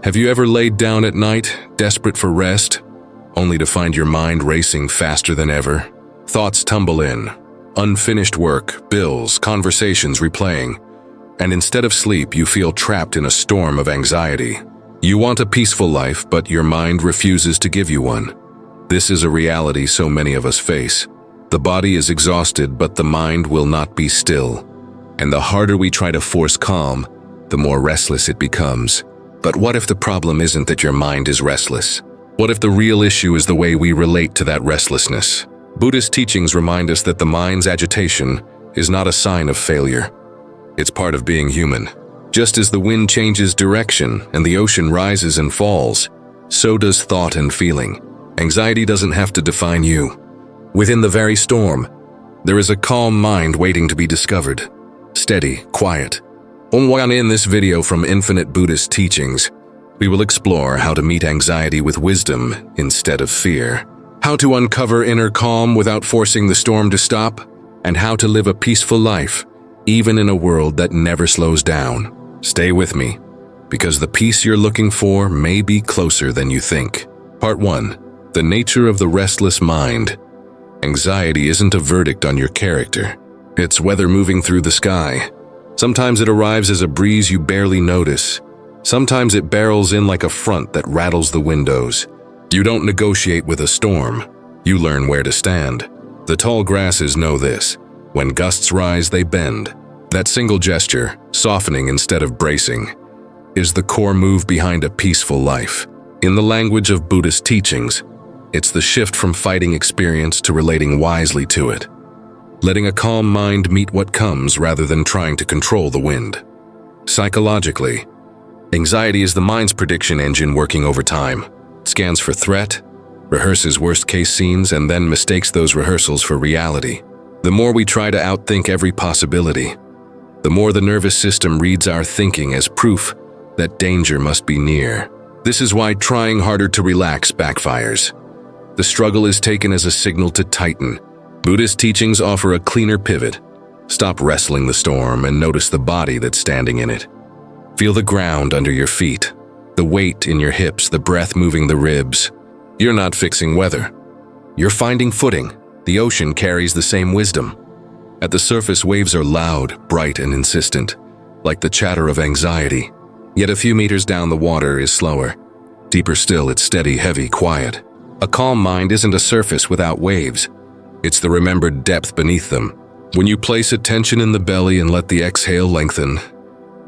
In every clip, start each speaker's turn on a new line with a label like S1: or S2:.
S1: Have you ever laid down at night, desperate for rest, only to find your mind racing faster than ever? Thoughts tumble in, unfinished work, bills, conversations replaying, and instead of sleep, you feel trapped in a storm of anxiety. You want a peaceful life, but your mind refuses to give you one. This is a reality so many of us face. The body is exhausted, but the mind will not be still. And the harder we try to force calm, the more restless it becomes. But what if the problem isn't that your mind is restless? What if the real issue is the way we relate to that restlessness? Buddhist teachings remind us that the mind's agitation is not a sign of failure. It's part of being human. Just as the wind changes direction and the ocean rises and falls, so does thought and feeling. Anxiety doesn't have to define you. Within the very storm, there is a calm mind waiting to be discovered. Steady, quiet. In this video from Infinite Buddhist Teachings, we will explore how to meet anxiety with wisdom instead of fear, how to uncover inner calm without forcing the storm to stop, and how to live a peaceful life, even in a world that never slows down. Stay with me, because the peace you're looking for may be closer than you think. Part 1. The nature of the restless mind. Anxiety isn't a verdict on your character. It's weather moving through the sky. Sometimes it arrives as a breeze you barely notice. Sometimes it barrels in like a front that rattles the windows. You don't negotiate with a storm. You learn where to stand. The tall grasses know this. When gusts rise, they bend. That single gesture, softening instead of bracing, is the core move behind a peaceful life. In the language of Buddhist teachings, it's the shift from fighting experience to relating wisely to it. Letting a calm mind meet what comes rather than trying to control the wind. Psychologically, anxiety is the mind's prediction engine working overtime. It scans for threat, rehearses worst-case scenes, and then mistakes those rehearsals for reality. The more we try to outthink every possibility, the more the nervous system reads our thinking as proof that danger must be near. This is why trying harder to relax backfires. The struggle is taken as a signal to tighten. Buddhist teachings offer a cleaner pivot. Stop wrestling the storm and notice the body that's standing in it. Feel the ground under your feet, the weight in your hips, the breath moving the ribs. You're not fixing weather. You're finding footing. The ocean carries the same wisdom. At the surface, waves are loud, bright, and insistent, like the chatter of anxiety. Yet a few meters down, the water is slower. Deeper still, it's steady, heavy, quiet. A calm mind isn't a surface without waves. It's the remembered depth beneath them. When you place attention in the belly and let the exhale lengthen,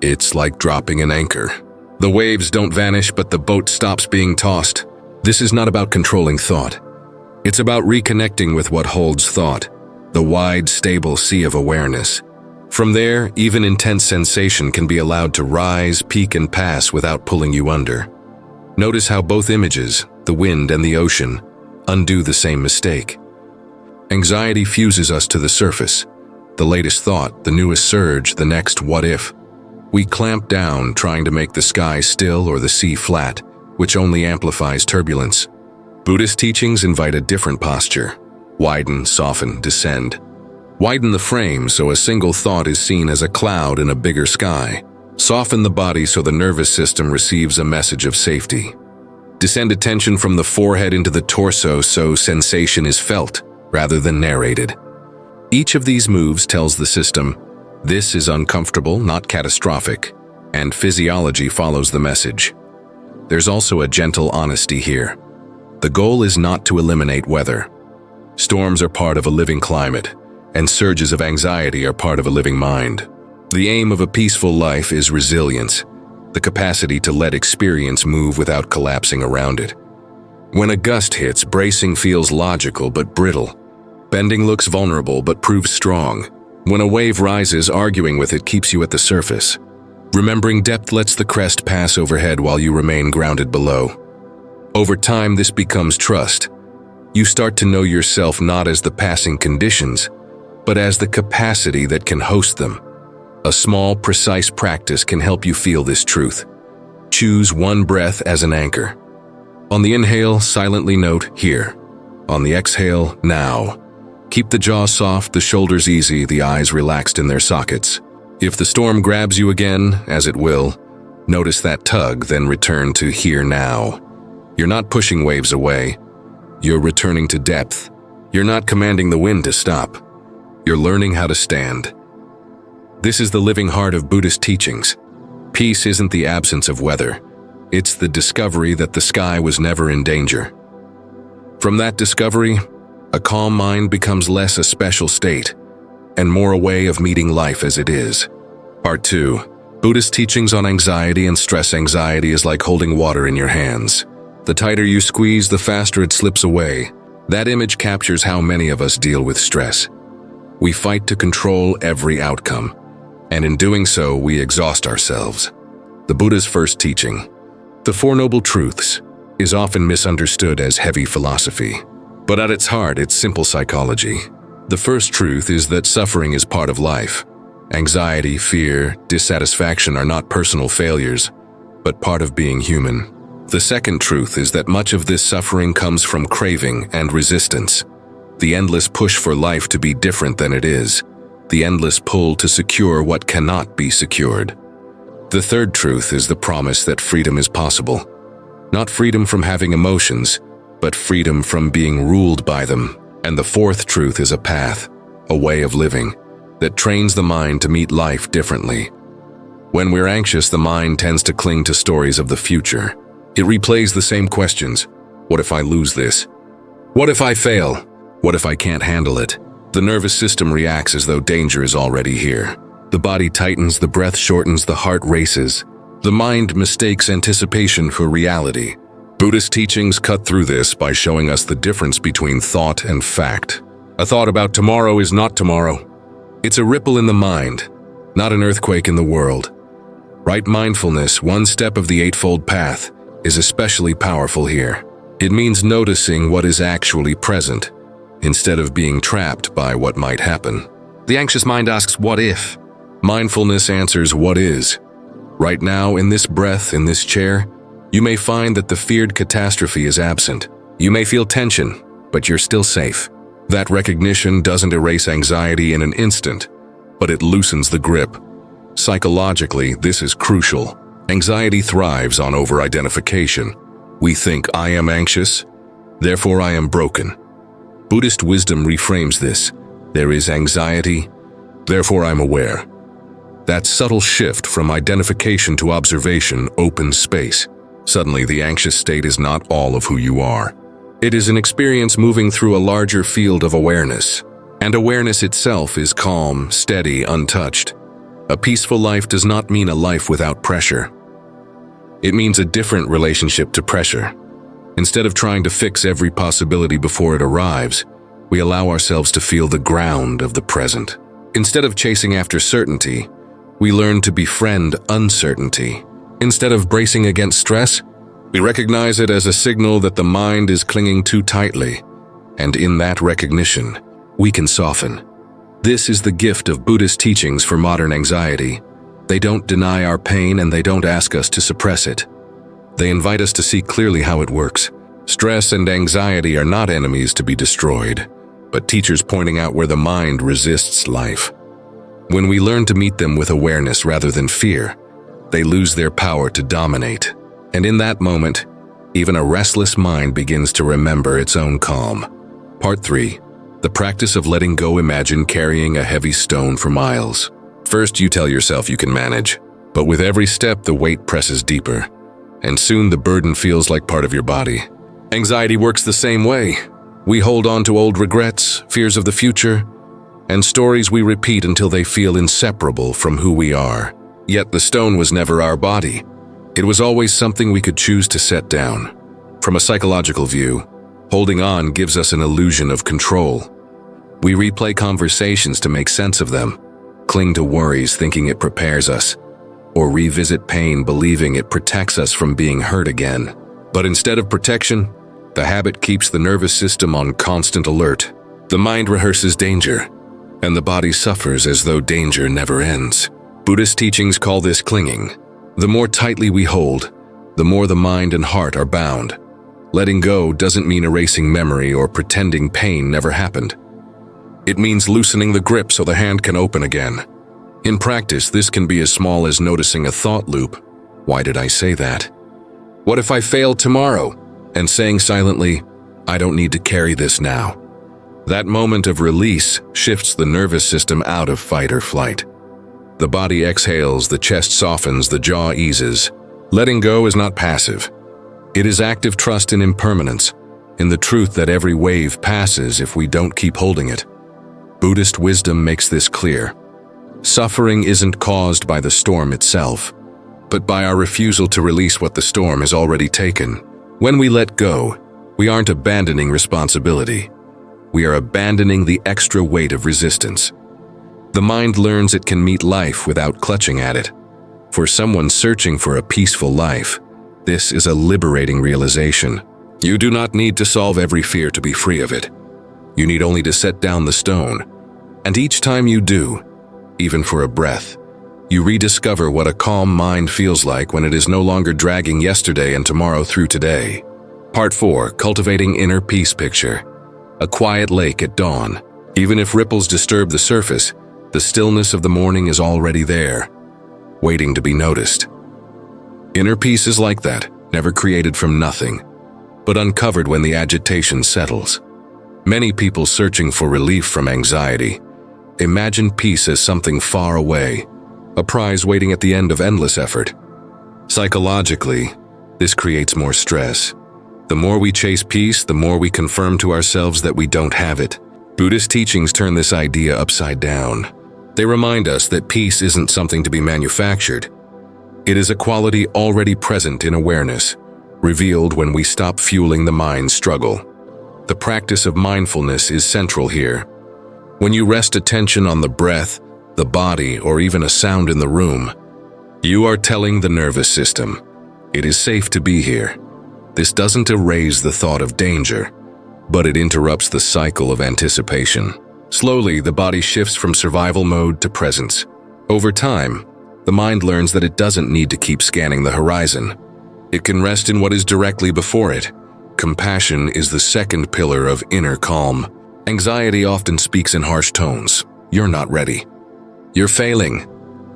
S1: it's like dropping an anchor. The waves don't vanish, but the boat stops being tossed. This is not about controlling thought. It's about reconnecting with what holds thought, the wide, stable sea of awareness. From there, even intense sensation can be allowed to rise, peak, and pass without pulling you under. Notice how both images, the wind and the ocean, undo the same mistake. Anxiety fuses us to the surface. The latest thought, the newest surge, the next what if. We clamp down, trying to make the sky still or the sea flat, which only amplifies turbulence. Buddhist teachings invite a different posture. Widen, soften, descend. Widen the frame so a single thought is seen as a cloud in a bigger sky. Soften the body so the nervous system receives a message of safety. Descend attention from the forehead into the torso so sensation is felt rather than narrated. Each of these moves tells the system, this is uncomfortable, not catastrophic, and physiology follows the message. There's also a gentle honesty here. The goal is not to eliminate weather. Storms are part of a living climate, and surges of anxiety are part of a living mind. The aim of a peaceful life is resilience, the capacity to let experience move without collapsing around it. When a gust hits, bracing feels logical but brittle. Bending looks vulnerable but proves strong. When a wave rises, arguing with it keeps you at the surface. Remembering depth lets the crest pass overhead while you remain grounded below. Over time, this becomes trust. You start to know yourself not as the passing conditions, but as the capacity that can host them. A small, precise practice can help you feel this truth. Choose one breath as an anchor. On the inhale, silently note, here. On the exhale, now. Keep the jaw soft, the shoulders easy, the eyes relaxed in their sockets. If the storm grabs you again, as it will, Notice that tug, then return to here now. You're not pushing waves away. You're returning to depth. You're not commanding the wind to stop. You're learning how to stand. This is the living heart of Buddhist teachings. Peace isn't the absence of weather. It's the discovery that the sky was never in danger. From that discovery, a calm mind becomes less a special state and more a way of meeting life as it is. Part 2. Buddhist teachings on anxiety and stress. Anxiety is like holding water in your hands. The tighter you squeeze, the faster it slips away. That image captures how many of us deal with stress. We fight to control every outcome, and in doing so, we exhaust ourselves. The Buddha's first teaching, the Four Noble Truths, is often misunderstood as heavy philosophy, but at its heart, it's simple psychology. The first truth is that suffering is part of life. Anxiety, fear, dissatisfaction are not personal failures, but part of being human. The second truth is that much of this suffering comes from craving and resistance. The endless push for life to be different than it is. The endless pull to secure what cannot be secured. The third truth is the promise that freedom is possible. Not freedom from having emotions, but freedom from being ruled by them. And the fourth truth is a path, a way of living, that trains the mind to meet life differently. When we're anxious, the mind tends to cling to stories of the future. It replays the same questions. What if I lose this? What if I fail? What if I can't handle it? The nervous system reacts as though danger is already here. The body tightens, the breath shortens, the heart races. The mind mistakes anticipation for reality. Buddhist teachings cut through this by showing us the difference between thought and fact. A thought about tomorrow is not tomorrow. It's a ripple in the mind, not an earthquake in the world. Right mindfulness, one step of the Eightfold Path, is especially powerful here. It means noticing what is actually present, instead of being trapped by what might happen. The anxious mind asks, what if? Mindfulness answers, what is? Right now, in this breath, in this chair, you may find that the feared catastrophe is absent. You may feel tension, but you're still safe. That recognition doesn't erase anxiety in an instant, but it loosens the grip. Psychologically, this is crucial. Anxiety thrives on over-identification. We think, I am anxious, therefore I am broken. Buddhist wisdom reframes this. There is anxiety, therefore I'm aware. That subtle shift from identification to observation opens space. Suddenly, the anxious state is not all of who you are. It is an experience moving through a larger field of awareness. And awareness itself is calm, steady, untouched. A peaceful life does not mean a life without pressure. It means a different relationship to pressure. Instead of trying to fix every possibility before it arrives, we allow ourselves to feel the ground of the present. Instead of chasing after certainty, we learn to befriend uncertainty. Instead of bracing against stress, we recognize it as a signal that the mind is clinging too tightly, and in that recognition, we can soften. This is the gift of Buddhist teachings for modern anxiety. They don't deny our pain and they don't ask us to suppress it. They invite us to see clearly how it works. Stress and anxiety are not enemies to be destroyed, but teachers pointing out where the mind resists life. When we learn to meet them with awareness rather than fear, they lose their power to dominate. And in that moment, even a restless mind begins to remember its own calm. Part 3. The practice of letting go. Imagine carrying a heavy stone for miles. First, you tell yourself you can manage, but with every step, the weight presses deeper, and soon the burden feels like part of your body. Anxiety works the same way. We hold on to old regrets, fears of the future, and stories we repeat until they feel inseparable from who we are. Yet the stone was never our body. It was always something we could choose to set down. From a psychological view, holding on gives us an illusion of control. We replay conversations to make sense of them, cling to worries thinking it prepares us, or revisit pain believing it protects us from being hurt again. But instead of protection, the habit keeps the nervous system on constant alert. The mind rehearses danger, and the body suffers as though danger never ends. Buddhist teachings call this clinging. The more tightly we hold, the more the mind and heart are bound. Letting go doesn't mean erasing memory or pretending pain never happened. It means loosening the grip so the hand can open again. In practice, this can be as small as noticing a thought loop, Why did I say that? What if I fail tomorrow? And saying silently, I don't need to carry this now. That moment of release shifts the nervous system out of fight or flight. The body exhales, the chest softens, the jaw eases. Letting go is not passive. It is active trust in impermanence, in the truth that every wave passes if we don't keep holding it. Buddhist wisdom makes this clear. Suffering isn't caused by the storm itself, but by our refusal to release what the storm has already taken. When we let go, we aren't abandoning responsibility. We are abandoning the extra weight of resistance. The mind learns it can meet life without clutching at it. For someone searching for a peaceful life, this is a liberating realization. You do not need to solve every fear to be free of it. You need only to set down the stone. And each time you do, even for a breath, you rediscover what a calm mind feels like when it is no longer dragging yesterday and tomorrow through today. Part 4. Cultivating Inner Peace Picture. A quiet lake at dawn. Even if ripples disturb the surface, the stillness of the morning is already there, waiting to be noticed. Inner peace is like that, never created from nothing, but uncovered when the agitation settles. Many people searching for relief from anxiety imagine peace as something far away, a prize waiting at the end of endless effort. Psychologically, this creates more stress. The more we chase peace, the more we confirm to ourselves that we don't have it. Buddhist teachings turn this idea upside down. They remind us that peace isn't something to be manufactured. It is a quality already present in awareness, revealed when we stop fueling the mind's struggle. The practice of mindfulness is central here. When you rest attention on the breath, the body, or even a sound in the room, you are telling the nervous system, it is safe to be here. This doesn't erase the thought of danger, but it interrupts the cycle of anticipation. Slowly, the body shifts from survival mode to presence. Over time, the mind learns that it doesn't need to keep scanning the horizon. It can rest in what is directly before it. Compassion is the second pillar of inner calm. Anxiety often speaks in harsh tones. You're not ready. You're failing.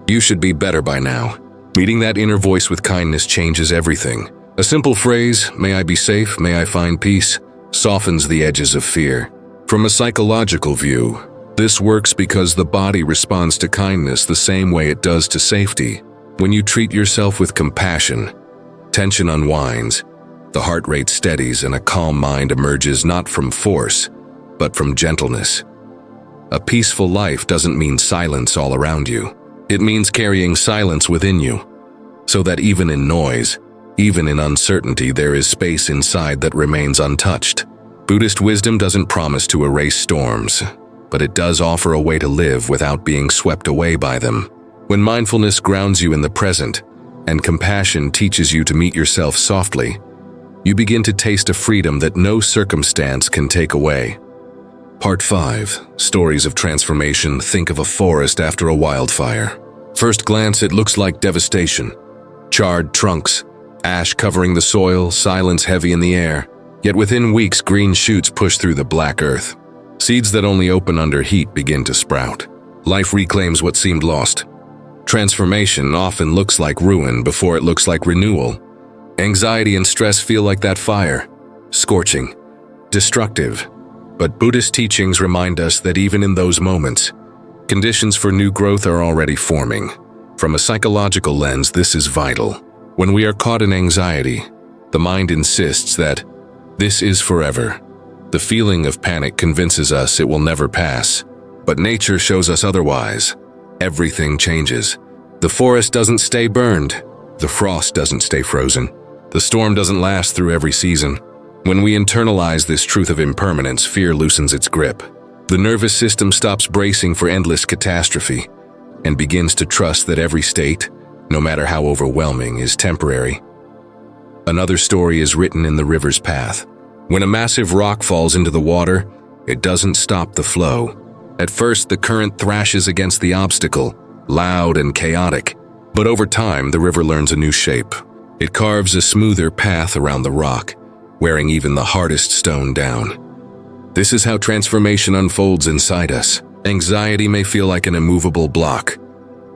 S1: You should be better by now. Meeting that inner voice with kindness changes everything. A simple phrase, may I be safe, may I find peace, softens the edges of fear. From a psychological view, this works because the body responds to kindness the same way it does to safety. When you treat yourself with compassion, tension unwinds, the heart rate steadies, and a calm mind emerges not from force, but from gentleness. A peaceful life doesn't mean silence all around you. It means carrying silence within you, so that even in noise, even in uncertainty, there is space inside that remains untouched. Buddhist wisdom doesn't promise to erase storms, but it does offer a way to live without being swept away by them. When mindfulness grounds you in the present, and compassion teaches you to meet yourself softly, you begin to taste a freedom that no circumstance can take away. Part 5. Stories of transformation. Think of a forest after a wildfire. First glance, it looks like devastation. Charred trunks, ash covering the soil, silence heavy in the air. Yet within weeks, green shoots push through the black earth. Seeds that only open under heat begin to sprout. Life reclaims what seemed lost. Transformation often looks like ruin before it looks like renewal. Anxiety and stress feel like that fire, scorching, destructive. But Buddhist teachings remind us that even in those moments, conditions for new growth are already forming. From a psychological lens, this is vital. When we are caught in anxiety, the mind insists that this is forever. The feeling of panic convinces us it will never pass. But nature shows us otherwise. Everything changes. The forest doesn't stay burned. The frost doesn't stay frozen. The storm doesn't last through every season. When we internalize this truth of impermanence, fear loosens its grip. The nervous system stops bracing for endless catastrophe and begins to trust that every state, no matter how overwhelming, is temporary. Another story is written in the river's path. When a massive rock falls into the water, it doesn't stop the flow. At first, the current thrashes against the obstacle, loud and chaotic. But over time, the river learns a new shape. It carves a smoother path around the rock, wearing even the hardest stone down. This is how transformation unfolds inside us. Anxiety may feel like an immovable block,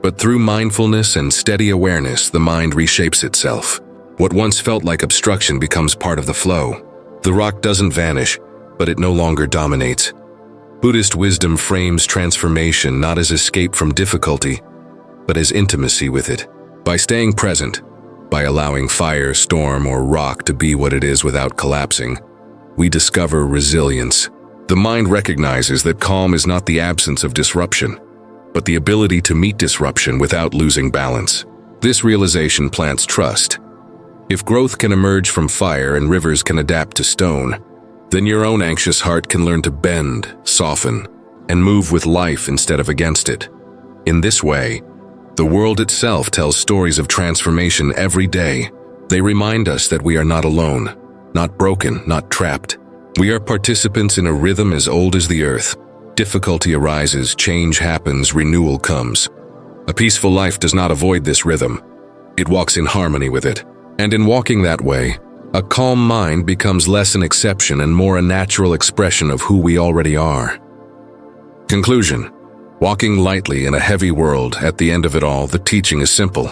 S1: But through mindfulness and steady awareness, the mind reshapes itself. What once felt like obstruction becomes part of the flow. The rock doesn't vanish, but it no longer dominates. Buddhist wisdom frames transformation not as escape from difficulty, but as intimacy with it. By staying present, by allowing fire, storm, or rock to be what it is without collapsing, we discover resilience. The mind recognizes that calm is not the absence of disruption, but the ability to meet disruption without losing balance. This realization plants trust. If growth can emerge from fire and rivers can adapt to stone, then your own anxious heart can learn to bend, soften, and move with life instead of against it. In this way, the world itself tells stories of transformation every day. They remind us that we are not alone, not broken, not trapped. We are participants in a rhythm as old as the earth. Difficulty arises, change happens, renewal comes. A peaceful life does not avoid this rhythm. It walks in harmony with it. And in walking that way, a calm mind becomes less an exception and more a natural expression of who we already are. Conclusion. Walking lightly in a heavy world, at the end of it all, the teaching is simple.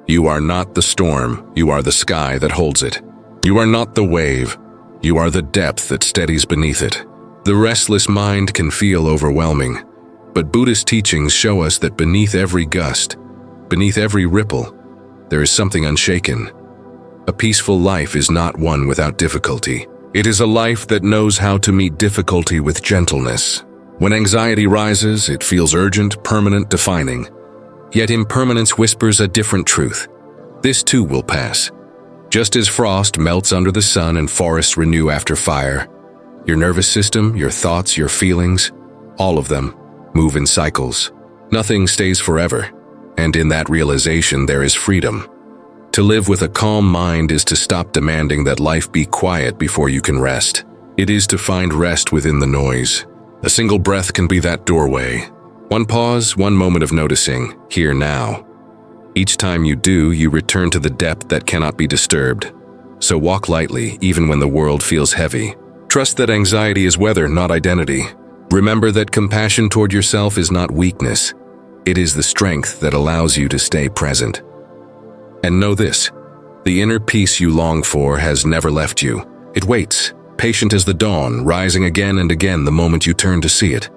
S1: You are not the storm, you are the sky that holds it. You are not the wave, you are the depth that steadies beneath it. The restless mind can feel overwhelming, but Buddhist teachings show us that beneath every gust, beneath every ripple, there is something unshaken. A peaceful life is not one without difficulty. It is a life that knows how to meet difficulty with gentleness. When anxiety rises, it feels urgent, permanent, defining. Yet impermanence whispers a different truth. This too will pass. Just as frost melts under the sun and forests renew after fire, your nervous system, your thoughts, your feelings, all of them move in cycles. Nothing stays forever, and in that realization there is freedom. To live with a calm mind is to stop demanding that life be quiet before you can rest. It is to find rest within the noise. A single breath can be that doorway. One pause, one moment of noticing, here now. Each time you do, you return to the depth that cannot be disturbed. So walk lightly, even when the world feels heavy. Trust that anxiety is weather, not identity. Remember that compassion toward yourself is not weakness. It is the strength that allows you to stay present. And know this, the inner peace you long for has never left you. It waits, patient as the dawn, rising again and again the moment you turn to see it.